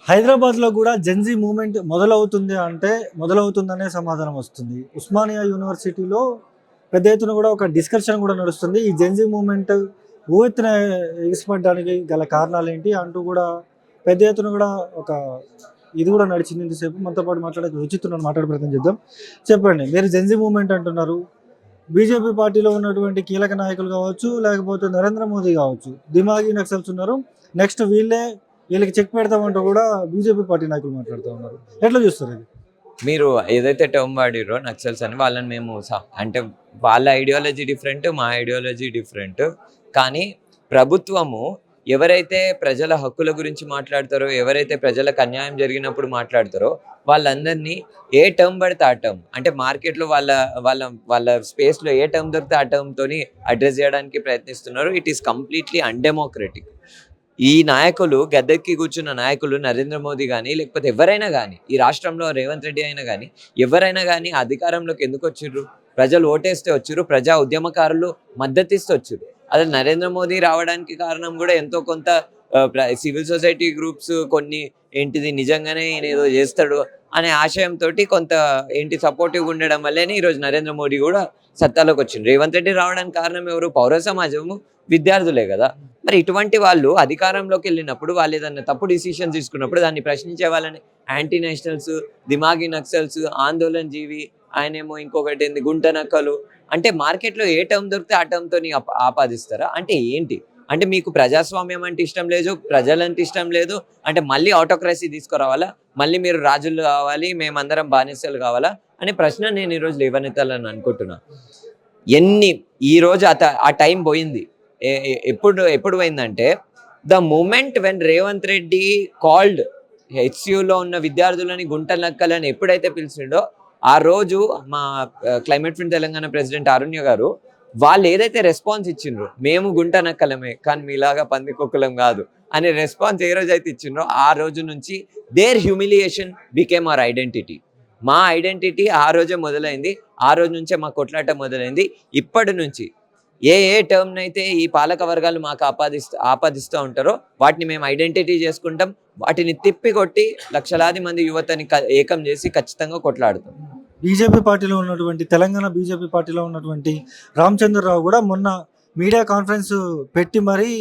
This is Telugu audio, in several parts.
హైదరాబాద్లో కూడా జెన్జీ మూమెంట్ మొదలవుతుంది అంటే మొదలవుతుందనే సమాధానం వస్తుంది. ఉస్మానియా యూనివర్సిటీలో పెద్ద ఎత్తున కూడా ఒక డిస్కషన్ కూడా నడుస్తుంది. ఈ జెన్జీ మూమెంట్ ఊవెత్తున ఎగిసిపడడానికి గల కారణాలు ఏంటి అంటూ కూడా పెద్ద ఎత్తున కూడా ఒక ఇది కూడా నడిచింది. ఇంతసేపు మనతో పాటు మాట్లాడే రుచితున్నాను, మాట్లాడే ప్రయత్నం చేద్దాం. చెప్పండి, మీరు జెన్జీ మూమెంట్ అంటున్నారు. బీజేపీ పార్టీలో ఉన్నటువంటి కీలక నాయకులు కావచ్చు, లేకపోతే నరేంద్ర మోదీ కావచ్చు, దిమాగి నక్సల్స్ ఉన్నారు. నెక్స్ట్ వీళ్ళకి చెక్ పెడతామంటూ కూడా బీజేపీ పార్టీ నాయకులు మాట్లాడుతూ ఉన్నారు. ఎట్లా చూస్తారు ఇది? మీరు ఏదైతే టర్మ్ వాడిరో నక్సల్స్ అని, వాళ్ళని మేము అంటే వాళ్ళ ఐడియాలజీ డిఫరెంట్, మా ఐడియాలజీ డిఫరెంట్. కానీ ప్రభుత్వము ఎవరైతే ప్రజల హక్కుల గురించి మాట్లాడతారో, ఎవరైతే ప్రజలకు అన్యాయం జరిగినప్పుడు మాట్లాడతారో వాళ్ళందరినీ ఏ టర్మ్ పడితే ఆ టర్మ్, అంటే మార్కెట్లో వాళ్ళ వాళ్ళ వాళ్ళ స్పేస్లో ఏ టర్మ్ దొరికితే ఆ టర్మ్తో అడ్రస్ చేయడానికి ప్రయత్నిస్తున్నారు. It is completely undemocratic. ఈ నాయకులు, గద్దెక్కి కూర్చున్న నాయకులు, నరేంద్ర మోదీ కానీ లేకపోతే ఎవరైనా కానీ, ఈ రాష్ట్రంలో రేవంత్ రెడ్డి అయినా కానీ ఎవరైనా కానీ అధికారంలోకి ఎందుకు వచ్చిర్రు? ప్రజలు ఓటేస్తే వచ్చిర్రు, ప్రజా ఉద్యమకారులు మద్దతిస్తే వచ్చిర్రు. అదే నరేంద్ర మోదీ రావడానికి కారణం కూడా ఎంతో కొంత సివిల్ సొసైటీ గ్రూప్స్ కొన్ని ఏంటిది నిజంగానే ఈయన ఏదో చేస్తాడు అనే ఆశయంతో కొంత సపోర్టివ్గా ఉండడం వల్లనే ఈరోజు నరేంద్ర మోడీ కూడా సత్తాలోకి వచ్చింది. రేవంత్ రెడ్డి రావడానికి కారణం ఎవరు? పౌర సమాజము, విద్యార్థులే కదా. మరి ఇటువంటి వాళ్ళు అధికారంలోకి వెళ్ళినప్పుడు వాళ్ళు ఏదన్నా తప్పు డిసిషన్స్ తీసుకున్నప్పుడు దాన్ని ప్రశ్నించే వాళ్ళని యాంటీ నేషనల్స్, దిమాగి నక్సల్స్, ఆందోళన జీవి, ఆయనేమో ఇంకొకటి ఏంది గుంట నక్కలు, అంటే మార్కెట్లో ఏ టర్మ్ దొరికితే ఆ టర్మ్తో ఆపాదిస్తారా? అంటే ఏంటి? అంటే మీకు ప్రజాస్వామ్యం అంటే ఇష్టం లేదు, ప్రజలంటే ఇష్టం లేదు, అంటే మళ్ళీ ఆటోక్రసీ తీసుకురావాలా, మళ్ళీ మీరు రాజులు కావాలి, మేమందరం బానిసలు కావాలా అనే ప్రశ్న నేను ఈరోజు లేవనెత్తాలని అనుకుంటున్నా. ఈరోజు ఆ టైం పోయింది. ఎప్పుడు పోయిందంటే the moment when Revanth Reddy called హెచ్సియులో ఉన్న విద్యార్థులని గుంట నక్కలని ఎప్పుడైతే పిలిచిండో ఆ రోజు మా climate friend Telangana president Arunya గారు వాళ్ళు ఏదైతే రెస్పాన్స్ ఇచ్చిండ్రో, మేము గుంట నక్కలమే కానీ మీలాగా పందికొక్కులం కాదు అనే రెస్పాన్స్ ఏ రోజు అయితే ఇచ్చిండ్రో ఆ రోజు నుంచి their humiliation became our identity. మా ఐడెంటిటీ ఆ రోజే మొదలైంది, ఆ రోజు నుంచే మా కొట్లాట మొదలైంది. ఇప్పటి నుంచి ఏ టర్మ్ అయితే ఈ పాలక వర్గాలు మాకు ఆపాదిస్తూ ఉంటారో వాటిని మేము ఐడెంటిటీ చేసుకుంటాం, వాటిని తిప్పికొట్టి లక్షలాది మంది యువతని ఏకం చేసి ఖచ్చితంగా కొట్లాడుతాం. బీజేపీ పార్టీలో ఉన్నటువంటి తెలంగాణ బీజేపీ పార్టీలో ఉన్నటువంటి రామచంద్రరావు కూడా మొన్న మీడియా కాన్ఫరెన్స్ పెట్టి మరి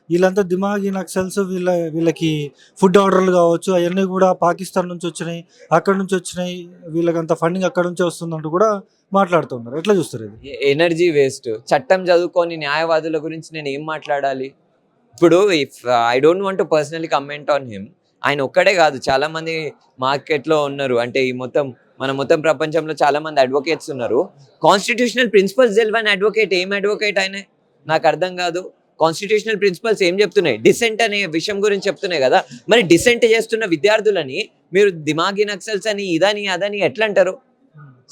వీళ్ళంతా దిమాగి నక్సల్స్, వీళ్ళకి ఫుడ్ ఆర్డర్లు కావచ్చు అవన్నీ కూడా పాకిస్తాన్ నుంచి వచ్చినాయి, అక్కడ నుంచి వచ్చినాయి, వీళ్ళకంత ఫండింగ్ అక్కడ నుంచే వస్తుందంటూ కూడా మాట్లాడుతున్నారు. ఎట్లా చూస్తారు ఇది? Energy waste. చట్టం చదువుకొని న్యాయవాదుల గురించి నేను ఏం మాట్లాడాలి? ఇప్పుడు if I don't want to personally comment on him, ఆయన ఒక్కడే కాదు, చాలా మంది మార్కెట్లో ఉన్నారు. అంటే ఈ మొత్తం ప్రపంచంలో చాలా మంది అడ్వకేట్స్ ఉన్నారు. కాన్స్టిట్యూషనల్ ప్రిన్సిపల్స్ తెలియని అడ్వకేట్ ఏం అడ్వకేట్ ఆయన? నాకు అర్థం కాదు. కాన్స్టిట్యూషనల్ ప్రిన్సిపల్స్ ఏం చెప్తున్నాయి? డిసెంట్ అనే విషయం గురించి చెప్తున్నాయి కదా. మరి డిసెంట్ చేస్తున్న విద్యార్థులని మీరు దిమాగి నక్సల్స్ అని ఇదని అదని ఎట్లా అంటారు?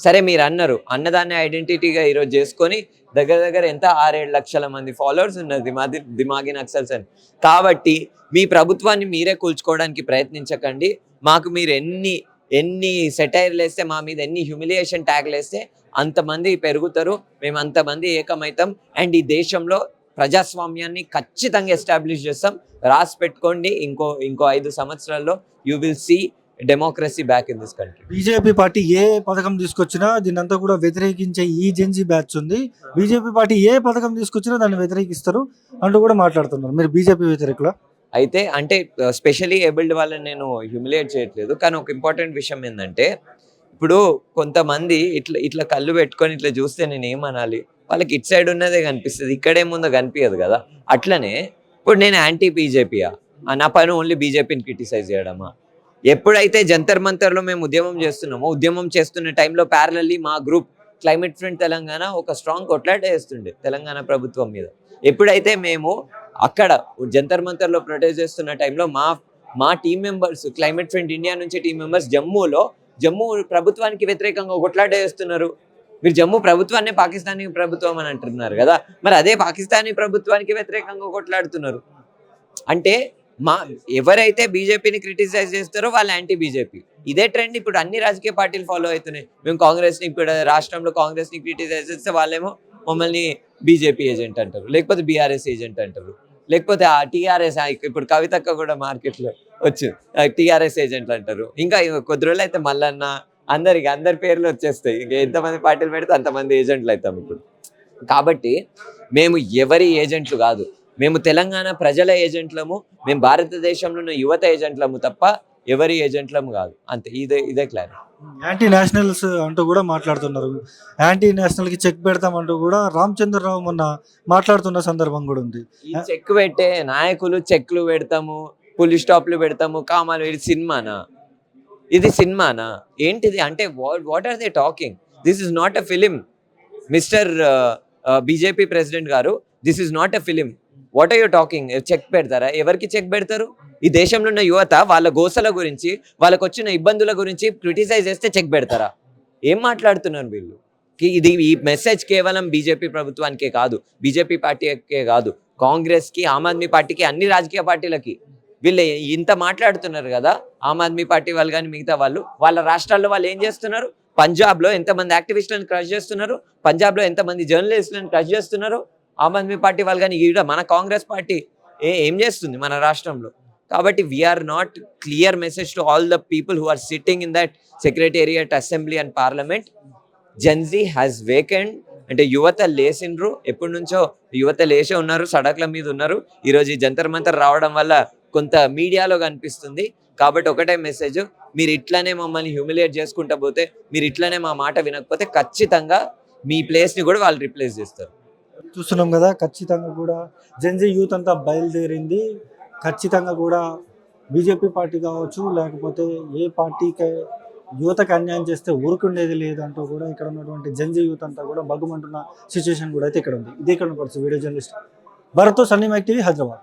సరే, మీరు అన్నారు, అన్నదాన్ని ఐడెంటిటీగా ఈరోజు చేసుకొని దగ్గర ఎంత 6-7 లక్షల మంది ఫాలోవర్స్ ఉన్నారు దిమాగి నక్సల్స్ అని. కాబట్టి మీ ప్రభుత్వాన్ని మీరే కూల్చుకోవడానికి ప్రయత్నించకండి. మాకు మీరు ఎన్ని సెటైర్లు వేస్తే, మా మీద ఎన్ని హ్యూమిలియేషన్ ట్యాగ్లు వేస్తే అంతమంది పెరుగుతారు, మేము అంతమంది ఏకమవుతాం. అండ్ ఈ దేశంలో ప్రజాస్వామ్యాన్ని ఖచ్చితంగా ఎస్టాబ్లిష్ చేస్తాం. రాసి పెట్టుకోండి, ఇంకో 5 సంవత్సరాల్లో you will see democracy back in this country. BJP party ఏ పథకం తీసుకొచ్చినా దీన్నంతా కూడా వ్యతిరేకించే ఈ జెన్జీ బ్యాచ్ ఉంది. బీజేపీ పార్టీ ఏ పథకం తీసుకొచ్చినా దాన్ని వ్యతిరేకిస్తారు అంటూ కూడా మాట్లాడుతున్నారు. మీరు బీజేపీ వ్యతిరేకులా? అయితే అంటే స్పెషలీ ఏబుల్డ్ వాళ్ళని నేను హ్యూమిలియేట్ చేయట్లేదు, కానీ ఒక ఇంపార్టెంట్ విషయం ఏంటంటే ఇప్పుడు కొంతమంది ఇట్లా కళ్ళు పెట్టుకొని ఇట్లా చూస్తే నేను ఏమనాలి? వాళ్ళకి ఇటు సైడ్ ఉన్నదే కనిపిస్తుంది, ఇక్కడేముందో కనిపించదు కదా. అట్లనే ఇప్పుడు నేను యాంటీ బీజేపీయా? నా పని ఓన్లీ బీజేపీని క్రిటిసైజ్ చేయడమా? ఎప్పుడైతే జంతర్ మంతర్లో మేము ఉద్యమం చేస్తున్న టైంలో ప్యారలల్లీ మా గ్రూప్ క్లైమేట్ ఫ్రెండ్ తెలంగాణ ఒక స్ట్రాంగ్ కొట్లాట చేస్తుండే తెలంగాణ ప్రభుత్వం మీద. ఎప్పుడైతే మేము అక్కడ జంతర్ మంతర్లో ప్రొటెస్ట్ చేస్తున్న టైంలో మా team members, climate friend India నుంచి టీం మెంబర్స్ జమ్మూ ప్రభుత్వానికి వ్యతిరేకంగా కొట్లాట చేస్తున్నారు. మీరు జమ్మూ ప్రభుత్వాన్ని పాకిస్తానీ ప్రభుత్వం అని అంటున్నారు కదా, మరి అదే పాకిస్తానీ ప్రభుత్వానికి వ్యతిరేకంగా కొట్లాడుతున్నారు. అంటే ఎవరైతే బీజేపీని క్రిటిసైజ్ చేస్తారో వాళ్ళు యాంటీ బీజేపీ. ఇదే ట్రెండ్ ఇప్పుడు అన్ని రాజకీయ పార్టీలు ఫాలో అవుతున్నాయి. మేము కాంగ్రెస్ని, ఇప్పుడు రాష్ట్రంలో కాంగ్రెస్ని క్రిటిసైజ్ చేస్తే వాళ్ళేమో మమ్మల్ని బీజేపీ ఏజెంట్ అంటారు, లేకపోతే బీఆర్ఎస్ ఏజెంట్ అంటారు, లేకపోతే ఆ టీఆర్ఎస్ ఇప్పుడు కవితక్క కూడా మార్కెట్లో వచ్చు టీఆర్ఎస్ ఏజెంట్లు అంటారు. ఇంకా కొద్ది రోజులు అయితే మల్లన్న అందరి పేర్లు వచ్చేస్తాయి. ఇంకా ఎంతమంది పార్టీలు పెడితే అంతమంది ఏజెంట్లు అవుతాం ఇప్పుడు. కాబట్టి మేము ఎవరి ఏజెంట్లు కాదు, మేము తెలంగాణ ప్రజల ఏజెంట్లము, మేము భారతదేశంలో ఉన్న యువత ఏజెంట్లము తప్ప ఎవరి ఏజెంట్లము కాదు. అంతే, ఇదే క్లారిటీ. యాంటీ నేషనల్స్ అంటూ కూడా మాట్లాడుతున్నారు. యాంటీ నేషనల్కి చెక్ పెడతామంటూ కూడా రామచంద్రరావు మొన్న మాట్లాడుతున్న సందర్భం కూడా ఉంది. ఈ చెక్ పెట్టే నాయకులు చెక్లు పెడతాము, పులి స్టాప్లు పెడతాము, కామాలు, ఇది సినిమానా ఏంటిది అంటే what are they talking? This is not a film mister BJP president గారు. This is not a film. What are you talking? Check పెడతారా? ఎవరికి చెక్ పెడతారు? ఈ దేశంలో ఉన్న యువత వాళ్ళ గోసల గురించి, వాళ్ళకు వచ్చిన ఇబ్బందుల గురించి క్రిటిసైజ్ చేస్తే చెక్ పెడతారా? ఏం మాట్లాడుతున్నారు వీళ్ళు? ఈ మెసేజ్ కేవలం బీజేపీ ప్రభుత్వానికే కాదు, బీజేపీ పార్టీకే కాదు, కాంగ్రెస్కి, ఆమ్ ఆద్మీ పార్టీకి, అన్ని రాజకీయ పార్టీలకి. వీళ్ళు ఇంత మాట్లాడుతున్నారు కదా, ఆమ్ ఆద్మీ పార్టీ వాళ్ళు కానీ మిగతా వాళ్ళు, వాళ్ళ రాష్ట్రాల్లో వాళ్ళు ఏం చేస్తున్నారు? పంజాబ్లో ఎంతమంది యాక్టివిస్టులను క్రష్ చేస్తున్నారు, పంజాబ్లో ఎంతమంది జర్నలిస్టులను క్రష్ చేస్తున్నారు ఆమ్ ఆద్మీ పార్టీ వాళ్ళు. కానీ ఈడ మన కాంగ్రెస్ పార్టీ ఏం చేస్తుంది మన రాష్ట్రంలో? కాబట్టి we're not clear message to all the people who are sitting in that secretariat, assembly and parliament. Gen Z has wakened. అంటే యువత లేసిండ్రు, ఎప్పటి నుంచో యువత లేచే ఉన్నారు, సడక్ల మీద ఉన్నారు. ఈరోజు ఈ జంతర్ మంతర్ రావడం వల్ల కొంత మీడియాలో కనిపిస్తుంది. కాబట్టి ఒకటే మెసేజ్, మీరు ఇట్లానే మమ్మల్ని హ్యూమిలియేట్ చేసుకుంటా పోతే, మీరు ఇట్లానే మా మాట వినకపోతే ఖచ్చితంగా మీ ప్లేస్ని కూడా వాళ్ళు రిప్లేస్ చేస్తారు. చూస్తున్నాం కదా, ఖచ్చితంగా కూడా జెన్జీ యూత్ అంతా బయలుదేరింది. ఖచ్చితంగా కూడా బీజేపీ పార్టీ కావచ్చు, లేకపోతే ఏ పార్టీకి యువతకు అన్యాయం చేస్తే ఊరుకుండేది లేదంటూ కూడా ఇక్కడ ఉన్నటువంటి జెన్జీ యూత్ అంతా కూడా బగ్గుమంటున్న సిచ్యువేషన్ కూడా అయితే ఇక్కడ ఉంది. ఇదే ఇక్కడ పరిస్థితి. Video journalist Bharat, Sunny Mike TV, Hyderabad.